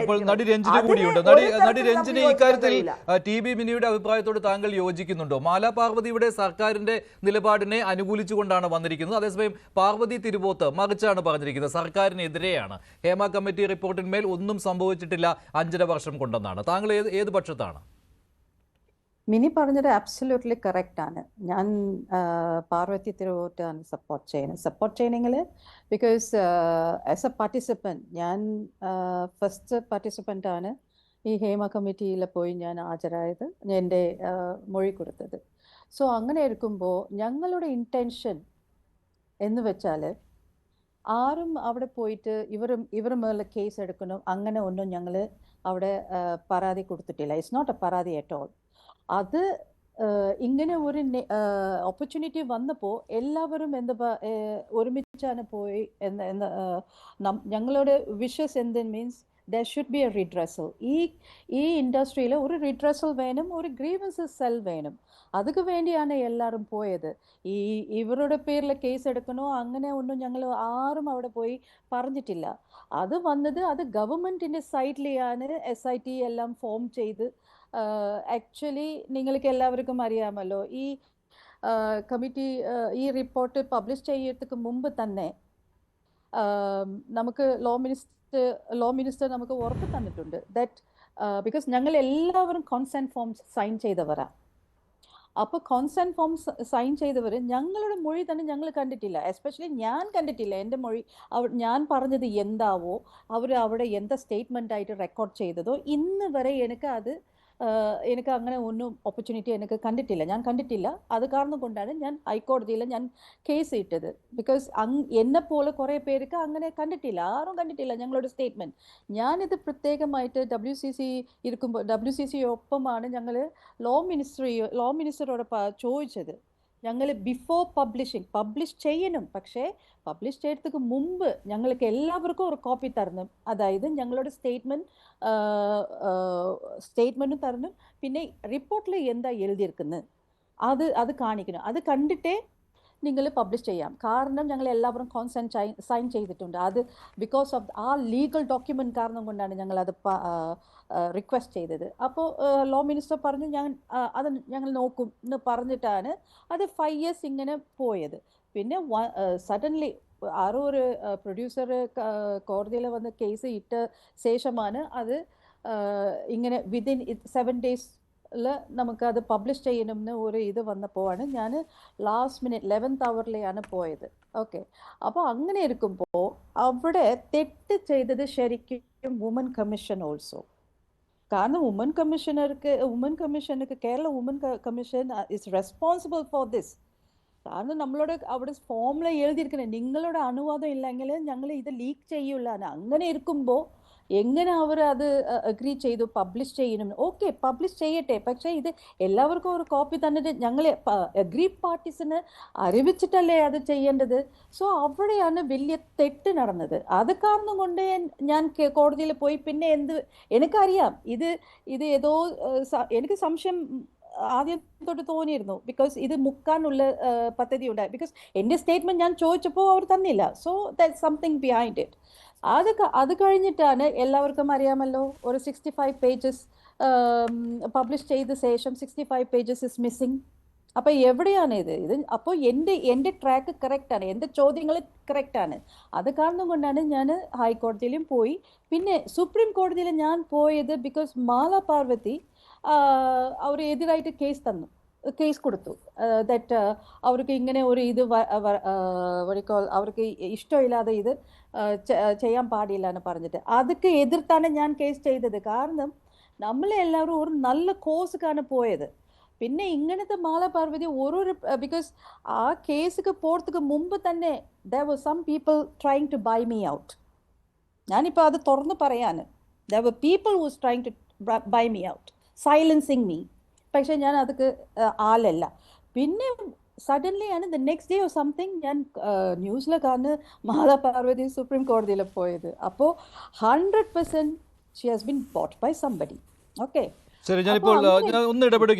അപ്പോൾ നടി രഞ്ജിനി കൂടിയുണ്ട്. നടി രഞ്ജിനി, ഇക്കാര്യത്തിൽ ടി ബി മിനിയുടെ അഭിപ്രായത്തോട് താങ്കൾ യോജിക്കുന്നുണ്ടോ? മാലാ പാർവതിയുടെ സർക്കാരിന്റെ നിലപാടിനെ അനുകൂലിച്ചുകൊണ്ടാണ് വന്നിരിക്കുന്നത്. അതേസമയം പാർവതി തിരുവോത്ത് മറിച്ചാണ് പറഞ്ഞിരിക്കുന്നത്, സർക്കാരിനെതിരെയാണ്. ഹേമ കമ്മിറ്റി റിപ്പോർട്ടിന്മേൽ ഒന്നും സംഭവിച്ചിട്ടില്ല 5.5 വർഷം കൊണ്ടെന്നാണ്. താങ്കൾ ഏത് പക്ഷത്താണ്? മിനി പറഞ്ഞത് അബ്സല്യൂട്ട്ലി കറക്റ്റ് ആണ്. ഞാൻ പാർവതി തിരുവോട്ടാണ് സപ്പോർട്ട് ചെയ്യണമെങ്കിൽ ബിക്കോസ് ആസ് എ പാർട്ടിസിപ്പൻറ്റ് ഞാൻ ഫസ്റ്റ് പാർട്ടിസിപ്പൻ്റ് ആണ് ഈ ഹേമ കമ്മിറ്റിയിൽ പോയി ഞാൻ ഹാജരായത്, എൻ്റെ മൊഴി കൊടുത്തത്. സോ അങ്ങനെ ഇരിക്കുമ്പോൾ ഞങ്ങളുടെ ഇൻറ്റൻഷൻ എന്ന് വെച്ചാൽ ആരും അവിടെ പോയിട്ട് ഇവർ മേലെ കേസ് എടുക്കണം അങ്ങനെ ഒന്നും ഞങ്ങൾ അവിടെ പരാതി കൊടുത്തിട്ടില്ല. ഇറ്റ്സ് നോട്ട് എ പരാതി അറ്റ് ഓൾ. അത് ഇങ്ങനെ ഒരു ഓപ്പർച്യൂണിറ്റി വന്നപ്പോൾ എല്ലാവരും ഒരുമിച്ചാണ് പോയി ഞങ്ങളുടെ വിഷസ് എന്ത് means there should be A redressal. ഈ ഇൻഡസ്ട്രിയിൽ ഒരു റിഡ്രസൽ വേണം, ഒരു ഗ്രീവൻസസ് സെൽ വേണം. അതുക്ക് വേണ്ടിയാണ് എല്ലാവരും പോയത്. ഇവരുടെ പേരിൽ കേസ് എടുക്കണോ അങ്ങനെ ഒന്നും ഞങ്ങൾ ആരും അവിടെ പോയി പറഞ്ഞിട്ടില്ല. അത് വന്നത് അത് ഗവൺമെൻറ്റിൻ്റെ സൈഡിലെയാണ് SIT എല്ലാം ഫോം ചെയ്ത്. ആക്ച്വലി നിങ്ങൾക്ക് എല്ലാവർക്കും അറിയാമല്ലോ, ഈ കമ്മിറ്റി ഈ റിപ്പോർട്ട് പബ്ലിഷ് ചെയ്യുന്നതിന് മുമ്പ് തന്നെ നമുക്ക് ലോ മിനിസ്റ്റർ നമുക്ക് ഉറപ്പ് തന്നിട്ടുണ്ട് ദാറ്റ് ബിക്കോസ് ഞങ്ങൾ എല്ലാവരും കോൺസെൻറ്റ് ഫോംസ് സൈൻ ചെയ്തവരാണ്. അപ്പോൾ കോൺസെൻറ്റ് ഫോം സൈൻ ചെയ്തവർ ഞങ്ങളുടെ മൊഴി തന്നെ ഞങ്ങൾ കണ്ടിട്ടില്ല. എസ്പെഷ്യലി ഞാൻ കണ്ടിട്ടില്ല. എൻ്റെ മൊഴി ഞാൻ പറഞ്ഞത് എന്താവോ അവർ അവിടെ എന്താ സ്റ്റേറ്റ്മെൻ്റ് ആയിട്ട് റെക്കോർഡ് ചെയ്തതോ ഇന്ന് വരെ എനിക്ക് അങ്ങനെ ഒന്നും ഓപ്പർച്യൂണിറ്റി ഞാൻ കണ്ടിട്ടില്ല. അത് കാരണം കൊണ്ടാണ് ഞാൻ ഹൈക്കോടതിയിൽ ഞാൻ കേസ് ഇട്ടത്. ബിക്കോസ് എന്നെപ്പോലെ കുറേ പേർക്ക് അങ്ങനെ ആരും കണ്ടിട്ടില്ല ഞങ്ങളുടെ സ്റ്റേറ്റ്മെൻറ്റ്. ഞാനിത് പ്രത്യേകമായിട്ട് WCC ഒപ്പമാണ് ഞങ്ങൾ ലോ മിനിസ്റ്ററോട് ചോദിച്ചത്. ഞങ്ങൾ ബിഫോർ പബ്ലിഷ് ചെയ്യണം, പക്ഷേ പബ്ലിഷ് ചെയ്തതിന് മുമ്പ് ഞങ്ങൾക്ക് എല്ലാവർക്കും ഒരു കോപ്പി തരണം. അതായത് ഞങ്ങളുടെ സ്റ്റേറ്റ്മെൻറ്റും തരണം, പിന്നെ റിപ്പോർട്ടിൽ എന്താ എഴുതിയിരിക്കുന്നത് അത് കാണിക്കണം. അത് കണ്ടിട്ടേ നിങ്ങൾ പബ്ലിഷ് ചെയ്യാം. കാരണം ഞങ്ങൾ എല്ലാവരും കോൺസെൻറ്റ് സൈൻ ചെയ്തിട്ടുണ്ട്. അത് ബിക്കോസ് ഓഫ് ആ ലീഗൽ ഡോക്യുമെൻ്റ് കാരണം കൊണ്ടാണ് ഞങ്ങൾ അത് റിക്വസ്റ്റ് ചെയ്തത്. അപ്പോൾ ലോ മിനിസ്റ്റർ പറഞ്ഞു അത് ഞങ്ങൾ നോക്കും എന്ന് പറഞ്ഞിട്ടാണ് അത് 5 years ഇങ്ങനെ പോയത്. പിന്നെ സഡൻലി ആരോ ഒരു പ്രൊഡ്യൂസർ കോടതിയിൽ വന്ന് കേസ് ഇട്ട ശേഷമാണ് അത് ഇങ്ങനെ വിതിൻ 7 days നമുക്കത് പബ്ലിഷ് ചെയ്യണമെന്ന് ഒരു ഇത് വന്നപ്പോഴാണ് ഞാൻ ലാസ്റ്റ് മിനിറ്റ് 11th hour പോയത്. ഓക്കെ, അപ്പോൾ അങ്ങനെ ഇരിക്കുമ്പോൾ അവിടെ തെറ്റ് ചെയ്തത് ശരിക്കും വുമൻ കമ്മീഷൻ ഓൾസോ. കാരണം വുമൻ കമ്മീഷനർക്ക് Kerala woman commission is responsible for this. കാരണം നമ്മളോട് അവിടെ ഫോമിൽ എഴുതിയിരിക്കുന്നത് നിങ്ങളുടെ അനുവാദം ഇല്ലെങ്കിൽ ഞങ്ങൾ ഇത് ലീക്ക് ചെയ്യൂല. അങ്ങനെ ഇരിക്കുമ്പോൾ എങ്ങനെ അവർ അത് അഗ്രി ചെയ്തു പബ്ലിഷ് ചെയ്യണം? ഓക്കെ, പബ്ലിഷ് ചെയ്യട്ടെ, പക്ഷേ ഇത് എല്ലാവർക്കും ഒരു കോപ്പി തന്നിട്ട് ഞങ്ങൾ അഗ്രി പാർട്ടീസിന് അറിയിച്ചിട്ടല്ലേ അത് ചെയ്യേണ്ടത്. സോ അവിടെയാണ് വലിയ തെറ്റ് നടന്നത്. അത് കാരണം കൊണ്ട് ഞാൻ കോടതിയിൽ പോയി. പിന്നെ എനിക്കറിയാം ഇത് ഏതോ എനിക്ക് സംശയം ആദ്യം തൊട്ട് തോന്നിയിരുന്നു. ബിക്കോസ് ഇത് മുക്കാനുള്ള പദ്ധതി ഉണ്ടായി. ബിക്കോസ് എൻ്റെ സ്റ്റേറ്റ്മെൻറ്റ് ഞാൻ ചോദിച്ചപ്പോൾ അവർ തന്നില്ല. So that something behind it. അത് കഴിഞ്ഞിട്ടാണ് എല്ലാവർക്കും അറിയാമല്ലോ ഒരു 65 pages പബ്ലിഷ് ചെയ്ത ശേഷം 65 pages ഇസ് മിസ്സിങ്. അപ്പോൾ എവിടെയാണ് ഇത്? അപ്പോൾ എൻ്റെ ട്രാക്ക് കറക്റ്റാണ്, എൻ്റെ ചോദ്യങ്ങൾ കറക്റ്റാണ്. അത് കാരണം കൊണ്ടാണ് ഞാൻ ഹൈക്കോടതിയിലും പോയി. പിന്നെ സുപ്രീം കോടതിയിൽ ഞാൻ പോയത് ബിക്കോസ് മാലാ പാർവതി അവർ എതിരായിട്ട് കേസ് കൊടുത്തു. ദാറ്റ് അവർക്ക് ഇങ്ങനെ ഒരു ഇത് അവർക്ക് ഇഷ്ടമില്ലാതെ ഇത് ചെയ്യാൻ പാടില്ല എന്ന് പറഞ്ഞിട്ട് അതൊക്കെ എതിർത്താണ് ഞാൻ കേസ് ചെയ്തത്. കാരണം നമ്മളെല്ലാവരും ഒരു നല്ല കോഴ്സിലാണ് പോയത്. പിന്നെ ഇങ്ങനത്തെ മാലാ പാർവതി ബിക്കോസ് ആ കേസിക്ക് പോറതുക്ക് മുമ്പ് തന്നെ there were some people trying to buy me out. ഞാനിപ്പോൾ അത് തുറന്ന് പറയാണ്. there were people who was trying to buy me out, silencing me. പക്ഷേ ഞാൻ അതൊക്കെ ആളല്ല. പിന്നെ സഡൻലി ആണ് the next day or something ഞാൻ ന്യൂസിൽ കാണുന്ന മാലാ പാർവതി സുപ്രീം കോടതിയിൽ പോയത്. അപ്പോൾ 100% she has been bought by somebody. Okay, ശരി, ഞാനിപ്പോൾ ഒന്ന് ഇടപെടുക.